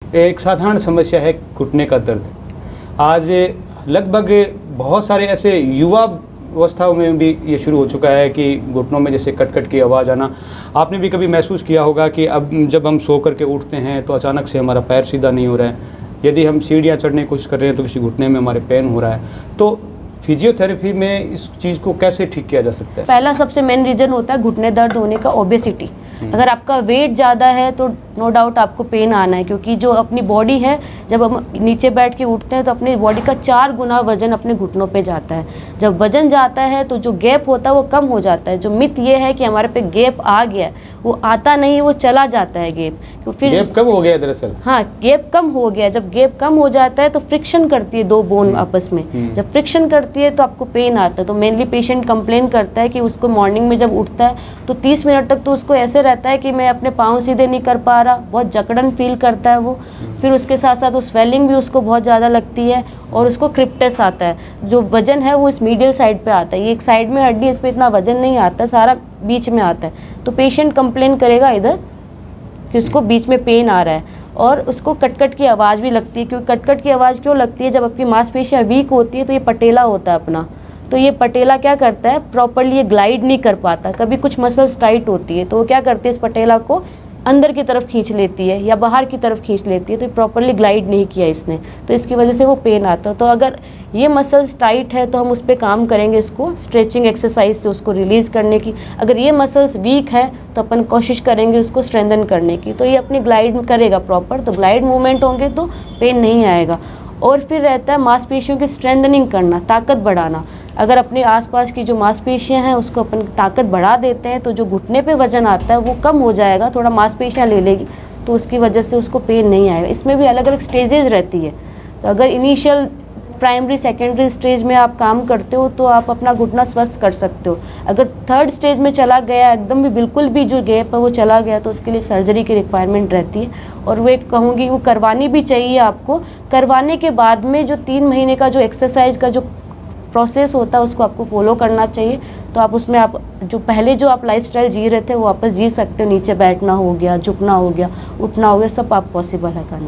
एक साधारण समस्या है घुटने का दर्द। आज लगभग बहुत सारे ऐसे युवा अवस्थाओं में भी ये शुरू हो चुका है कि घुटनों में जैसे कट कट की आवाज़ आना। आपने भी कभी महसूस किया होगा कि अब जब हम सो करके उठते हैं तो अचानक से हमारा पैर सीधा नहीं हो रहा है, यदि हम सीढ़ियाँ चढ़ने की कोशिश कर रहे हैं तो किसी घुटने में हमारे पेन हो रहा है। तो फिजियोथेरेपी में इस चीज़ को कैसे ठीक किया जा सकता है? पहला सबसे मेन रीज़न होता है घुटने दर्द होने का ओबेसिटी। अगर आपका वेट ज़्यादा है तो नो डाउट आपको पेन आना है, क्योंकि जो अपनी बॉडी है, जब हम नीचे बैठ के उठते हैं तो अपनी बॉडी का 4 गुना वजन अपने घुटनों पे जाता है। जब वजन जाता है तो जो गैप होता है वो कम हो जाता है। जो मिथ ये है कि हमारे पे गैप आ गया, वो आता नहीं, वो चला जाता है गैप। तो फिर गैप कब हो गया दरअसल? हाँ, गैप कम हो गया। जब गैप कम हो जाता है तो फ्रिक्शन करती है 2 बोन आपस में। जब फ्रिक्शन करती है तो आपको पेन आता है। तो मेनली पेशेंट कंप्लेन करता है कि उसको मॉर्निंग में जब उठता है तो 30 मिनट तक तो उसको ऐसे रहता है कि मैं अपने पाँव सीधे नहीं कर पा रहा, बहुत जकड़न फील करता है वो। फिर उसके साथ साथ वो स्वेलिंग भी उसको बहुत ज़्यादा लगती है और उसको क्रिप्टस आता है। जो वजन है वो इस मीडियल साइड पे आता है। ये एक साइड में हड्डी, इस पर इतना वजन नहीं आता, सारा बीच में आता है। तो पेशेंट कंप्लेन करेगा इधर कि उसको बीच में पेन आ रहा है और उसको कटकट की आवाज़ भी लगती है। क्योंकि कटकट की आवाज़ क्यों लगती है? जब आपकी मांसपेशियाँ वीक होती है तो ये पटेला होता है अपना, तो ये पटेला क्या करता है, प्रॉपरली ये ग्लाइड नहीं कर पाता। कभी कुछ मसल्स टाइट होती है तो वो क्या करती है, इस पटेला को अंदर की तरफ खींच लेती है या बाहर की तरफ खींच लेती है। तो प्रॉपरली ग्लाइड नहीं किया इसने, तो इसकी वजह से वो पेन आता है। तो अगर ये मसल्स टाइट है तो हम उस पर काम करेंगे, इसको स्ट्रेचिंग एक्सरसाइज से उसको रिलीज़ करने की। अगर ये मसल्स वीक है तो अपन कोशिश करेंगे उसको स्ट्रेंथन करने की। तो ये अपनी ग्लाइड करेगा प्रॉपर, तो ग्लाइड मूवमेंट होंगे तो पेन नहीं आएगा। और फिर रहता है मांसपेशियों की स्ट्रेंथनिंग करना, ताकत बढ़ाना। अगर अपने आसपास की जो मांसपेशियां हैं उसको अपन ताकत बढ़ा देते हैं तो जो घुटने पे वजन आता है वो कम हो जाएगा, थोड़ा मांसपेशियां ले लेगी, तो उसकी वजह से उसको पेन नहीं आएगा। इसमें भी अलग अलग स्टेजेस रहती है। तो अगर इनिशियल, प्राइमरी, सेकेंडरी स्टेज में आप काम करते हो तो आप अपना घुटना स्वस्थ कर सकते हो। अगर 3rd स्टेज में चला गया, एकदम भी बिल्कुल भी जो गैप है वो चला गया, तो उसके लिए सर्जरी की रिक्वायरमेंट रहती है। और वो एक कहूँगी वो करवानी भी चाहिए आपको। करवाने के बाद में जो 3 महीने का जो एक्सरसाइज का जो प्रोसेस होता है उसको आपको फॉलो करना चाहिए। तो आप उसमें आप जो पहले जो आप लाइफस्टाइल जी रहे थे वो वापस जी सकते हो। नीचे बैठना हो गया, झुकना हो गया, उठना हो गया, सब आप पॉसिबल है करना।